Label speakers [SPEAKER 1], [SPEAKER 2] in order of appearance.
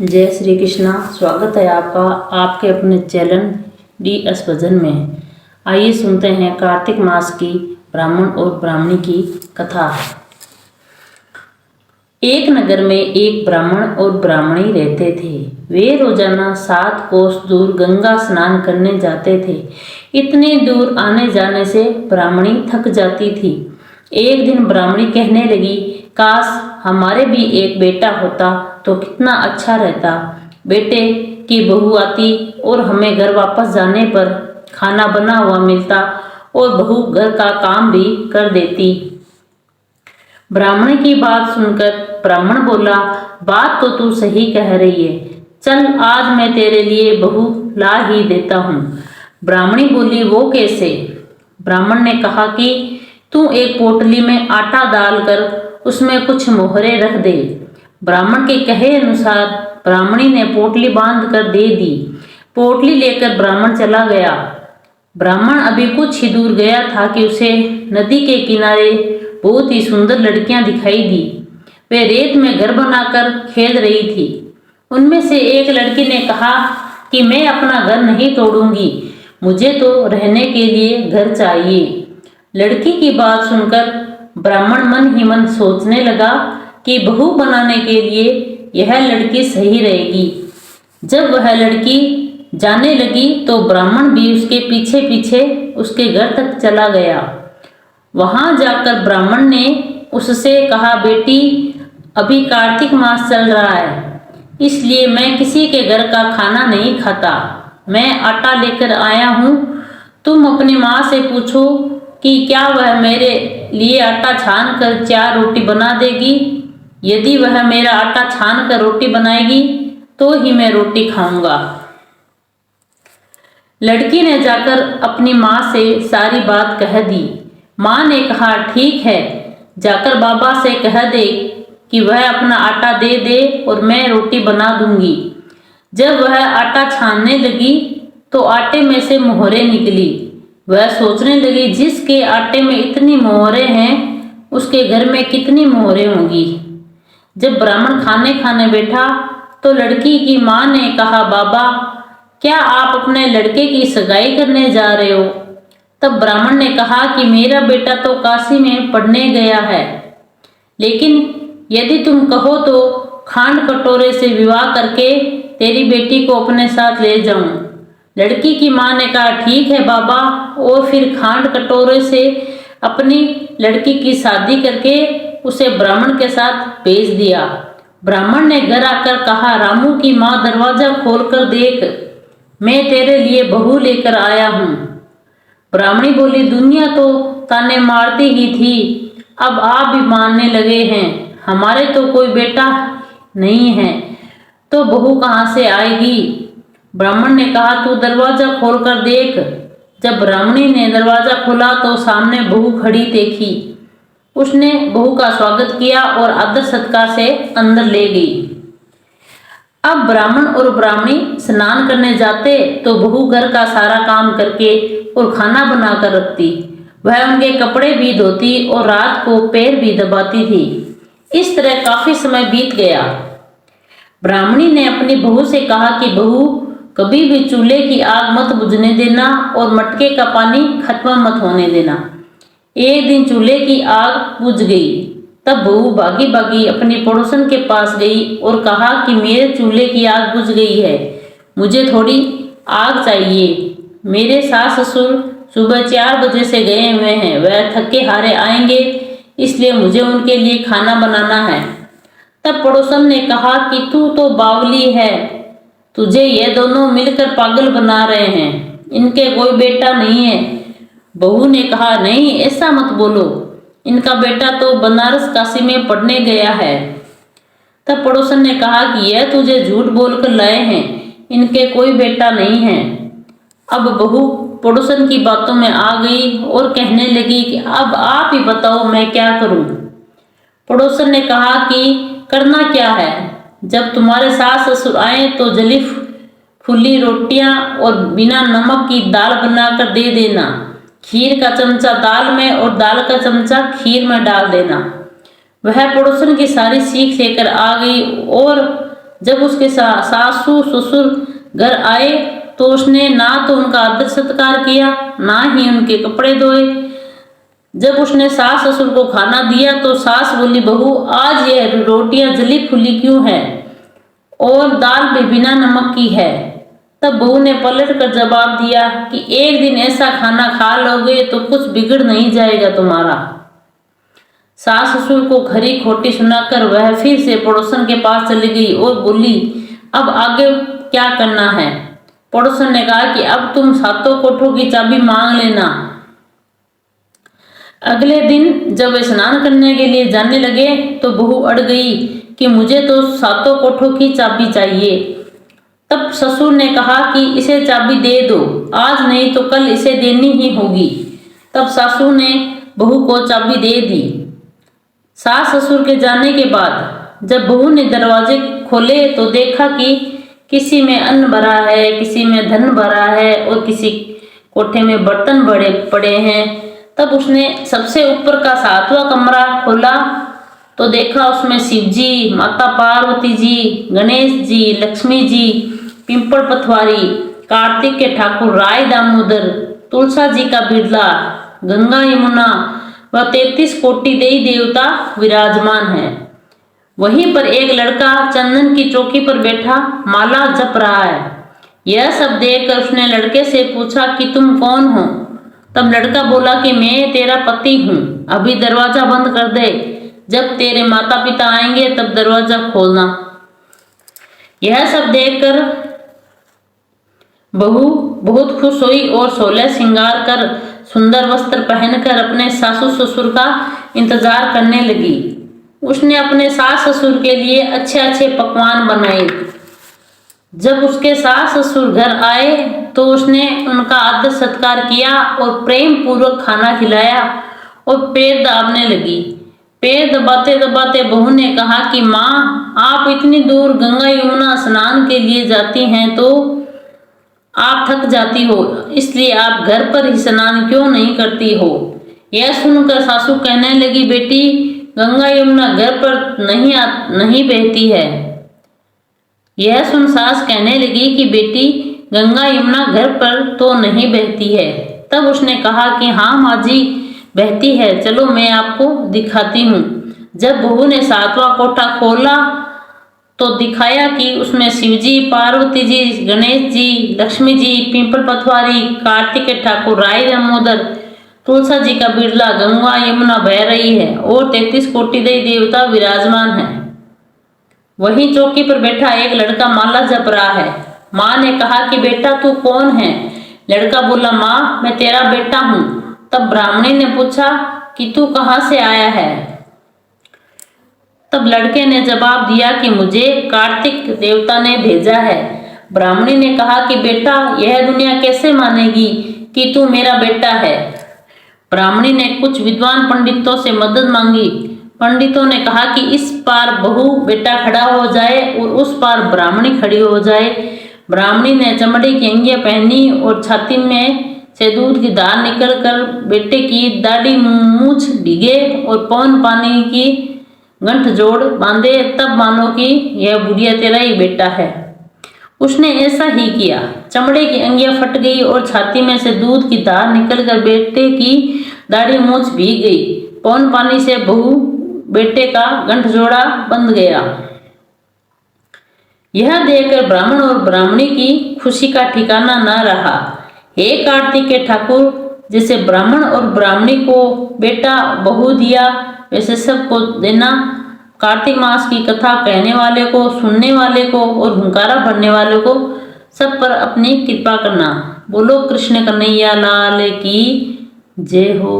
[SPEAKER 1] जय श्री कृष्णा। स्वागत है आपका आपके अपने चैनल DS भजन में। आइए सुनते हैं कार्तिक मास की ब्राह्मण और ब्राह्मणी की कथा। एक नगर में एक ब्राह्मण और ब्राह्मणी रहते थे। वे रोजाना 7 कोस दूर गंगा स्नान करने जाते थे। इतनी दूर आने जाने से ब्राह्मणी थक जाती थी। एक दिन ब्राह्मणी कहने लगी, काश हमारे भी एक बेटा होता तो कितना अच्छा रहता। बेटे की बहू आती और हमें घर वापस जाने पर खाना बना हुआ मिलता और बहू घर का काम भी कर देती। ब्राह्मण की बात सुनकर ब्राह्मण बोला, बात तो तू सही कह रही है, चल आज मैं तेरे लिए बहू ला ही देता हूँ। ब्राह्मणी बोली, वो कैसे? ब्राह्मण ने कहा कि तू एक पोटली में आटा डालकर उसमें कुछ मोहरे रख दे। ब्राह्मण के कहे अनुसार ब्राह्मणी ने पोटली बांध कर दे दी। पोटली लेकर ब्राह्मण चला गया। ब्राह्मण अभी कुछ ही दूर गया था कि उसे नदी के किनारे बहुत ही सुंदर लड़कियां दिखाई दी। वे रेत में घर बनाकर खेल रही थी। उनमें से एक लड़की ने कहा कि मैं अपना घर नहीं तोड़ूंगी, मुझे तो रहने के लिए घर चाहिए। लड़की की बात सुनकर ब्राह्मण मन ही मन सोचने लगा कि बहू बनाने के लिए यह लड़की सही रहेगी। जब वह लड़की जाने लगी तो ब्राह्मण भी उसके पीछे पीछे उसके घर तक चला गया। वहां जाकर ब्राह्मण ने उससे कहा, बेटी अभी कार्तिक मास चल रहा है, इसलिए मैं किसी के घर का खाना नहीं खाता। मैं आटा लेकर आया हूँ, तुम अपनी माँ से पूछो कि क्या वह मेरे लिए आटा छान कर 4 रोटी बना देगी। यदि वह मेरा आटा छान कर रोटी बनाएगी तो ही मैं रोटी खाऊंगा। लड़की ने जाकर अपनी माँ से सारी बात कह दी। माँ ने कहा, ठीक है, जाकर बाबा से कह दे कि वह अपना आटा दे दे और मैं रोटी बना दूंगी। जब वह आटा छानने लगी तो आटे में से मोहरे निकली। वह सोचने लगी, जिसके आटे में इतनी मोहरे हैं उसके घर में कितनी मोहरे होंगी। जब ब्राह्मण खाने खाने बैठा तो लड़की की माँ ने कहा, बाबा क्या आप अपने लड़के की सगाई करने जा रहे हो? तब ब्राह्मण ने कहा कि मेरा बेटा तो काशी में पढ़ने गया है, लेकिन यदि तुम कहो तो खांड कटोरे से विवाह करके तेरी बेटी को अपने साथ ले जाऊं। लड़की की माँ ने कहा, ठीक है बाबा, और फिर खांड कटोरे से अपनी लड़की की शादी करके उसे ब्राह्मण के साथ भेज दिया। ब्राह्मण ने घर आकर कहा, रामू की माँ दरवाजा खोलकर देख, मैं तेरे लिए बहू लेकर आया हूँ। ब्राह्मणी बोली, दुनिया तो ताने मारती ही थी, अब आप भी मानने लगे हैं, हमारे तो कोई बेटा नहीं है तो बहू कहाँ से आएगी। ब्राह्मण ने कहा, तू दरवाजा खोलकर देख। जब ब्राह्मणी ने दरवाजा खोला तो सामने बहू खड़ी देखी। उसने बहू का स्वागत किया और आदर सत्कार से अंदर ले गई। अब ब्राह्मण और ब्राह्मणी स्नान करने जाते तो बहू घर का सारा काम करके और खाना बनाकर रखती। वह उनके कपड़े भी धोती और रात को पैर भी दबाती थी। इस तरह काफी समय बीत गया। ब्राह्मणी ने अपनी बहू से कहा कि बहू, कभी भी चूल्हे की आग मत बुझने देना और मटके का पानी खत्म मत होने देना। एक दिन चूल्हे की आग बुझ गई। तब बहू भागी भागी अपनी पड़ोसन के पास गई और कहा कि मेरे चूल्हे की आग बुझ गई है, मुझे थोड़ी आग चाहिए। मेरे सास ससुर सुबह 4 बजे से गए हुए हैं, वह थके हारे आएंगे, इसलिए मुझे उनके लिए खाना बनाना है। तब पड़ोसन ने कहा कि तू तो बावली है, तुझे ये दोनों मिलकर पागल बना रहे हैं, इनके कोई बेटा नहीं है। बहू ने कहा, नहीं ऐसा मत बोलो, इनका बेटा तो बनारस काशी में पढ़ने गया है। तब पड़ोसन ने कहा कि यह तुझे झूठ बोलकर लाए हैं, इनके कोई बेटा नहीं है। अब बहू पड़ोसन की बातों में आ गई और कहने लगी कि अब आप ही बताओ मैं क्या करूं। पड़ोसन ने कहा कि करना क्या है, जब तुम्हारे सास ससुर आए तो जली फुली रोटियां और बिना नमक की दाल बनाकर दे देना। खीर का चमचा दाल में और दाल का चमचा खीर में डाल देना। वह पड़ोसन की सारी सीख लेकर आ गई और जब उसके सासू ससुर घर आए तो उसने ना तो उनका आदर सत्कार किया, ना ही उनके कपड़े धोए। जब उसने सास ससुर को खाना दिया तो सास बोली, बहू आज यह रोटियां जली फुली क्यों है और दाल भी बिना नमक की है। तब बहू ने पलट कर जवाब दिया कि एक दिन ऐसा खाना खा लोगे तो कुछ बिगड़ नहीं जाएगा तुम्हारा। सास ससुर को खरी खोटी सुनाकर वह फिर से पड़ोसन के पास चली गई और बोली, अब आगे क्या करना है। पड़ोसन ने कहा कि अब तुम सातों कोठों की चाबी मांग लेना। अगले दिन जब वे स्नान करने के लिए जाने लगे तो बहू अड़ गई कि मुझे तो सातों कोठों की चाबी चाहिए। तब ससुर ने कहा कि इसे चाबी दे दो, आज नहीं तो कल इसे देनी ही होगी। तब सासू ने बहू को चाबी दे दी। सास ससुर के जाने के बाद जब बहू ने दरवाजे खोले तो देखा कि किसी में अन्न भरा है, किसी में धन भरा है और किसी कोठे में बर्तन बड़े पड़े हैं। तब उसने सबसे ऊपर का 7वां कमरा खोला तो देखा उसमें शिव जी, माता पार्वती जी, गणेश जी, लक्ष्मी जी, पिंपल पथवारी, कार्तिक के ठाकुर राय दामोदर, तुलसा जी का बिरला, गंगा यमुना व 33 कोटि देवी देवता विराजमान है। वहीं पर एक लड़का चंदन की चौकी पर बैठा माला जप रहा है। यह सब देखकर उसने लड़के से पूछा कि तुम कौन हो। तब लड़का बोला कि मैं तेरा पति हूँ, अभी दरवाजा बंद कर दे, जब तेरे माता पिता आएंगे तब दरवाजा खोलना। यह सब देखकर बहू बहुत खुश हुई और 16 श्रृंगार कर सुंदर वस्त्र पहनकर अपने सासू ससुर का इंतजार करने लगी। उसने अपने सास ससुर के लिए अच्छे अच्छे पकवान बनाए। जब उसके सास ससुर घर आए तो उसने उनका आदर सत्कार किया और प्रेम पूर्वक खाना खिलाया और पैर दाबने लगी। पैर दबाते दबाते बहू ने कहा कि माँ, आप इतनी दूर गंगा यमुना स्नान के लिए जाती हैं तो आप थक जाती हो, इसलिए आप घर पर ही स्नान क्यों नहीं करती हो। यह सुनकर सासू कहने लगी, बेटी गंगा यमुना घर पर नहीं बहती है। यह सुन सास कहने लगी कि बेटी गंगा यमुना घर पर तो नहीं बहती है। तब उसने कहा कि हाँ माँ जी, बहती है, चलो मैं आपको दिखाती हूँ। जब बहू ने 7वां कोठा खोला तो दिखाया कि उसमें शिव जी, पार्वती जी, गणेश जी, लक्ष्मी जी, पिंपल पथवारी, कार्तिक के ठाकुर राय दामोदर, तुलसा जी का बिरला, गंगा यमुना बह रही है और 33 कोटि देवी देवता विराजमान है। वहीं चौकी पर बैठा एक लड़का माला जप रहा है। माँ ने कहा कि बेटा तू कौन है। लड़का बोला, माँ मैं तेरा बेटा हूँ। तब ब्राह्मणी ने पूछा कि तू कहाँ से आया है। तब लड़के ने जवाब दिया कि मुझे कार्तिक देवता ने भेजा है। ब्राह्मणी ने कहा कि बेटा यह दुनिया कैसे मानेगी कि तू मेरा बेटा है। ब्राह्मणी ने कुछ विद्वान पंडितों से मदद मांगी। पंडितों ने कहा कि इस पार बहू बेटा खड़ा हो जाए और उस पार ब्राह्मणी खड़ी हो जाए। ब्राह्मणी ने चमड़े की अंगियां पहनी और छाती में से दूध की धार निकलकर बेटे की दाढ़ी मूछ डिगे और पवन पानी की गंठ जोड़ बांधे, तब मानो कि यह बुढ़िया तेरा ही बेटा है। उसने ऐसा ही किया। चमड़े की अंगियां फट गई और छाती में से दूध की धार निकलकर बेटे की दाढ़ी मूछ भीग गई। पवन पानी से बहू बेटे का गंठ जोड़ा बंध गया। यह देखकर ब्राह्मण और ब्राह्मणी की खुशी का ठिकाना न रहा। हे कार्तिक के ठाकुर, जैसे ब्राह्मण और ब्राह्मणी को बेटा बहू दिया वैसे सबको देना। कार्तिक मास की कथा कहने वाले को, सुनने वाले को और हुंकारा भरने वाले को सब पर अपनी कृपा करना। बोलो कृष्ण कन्हैया लाल की जय हो।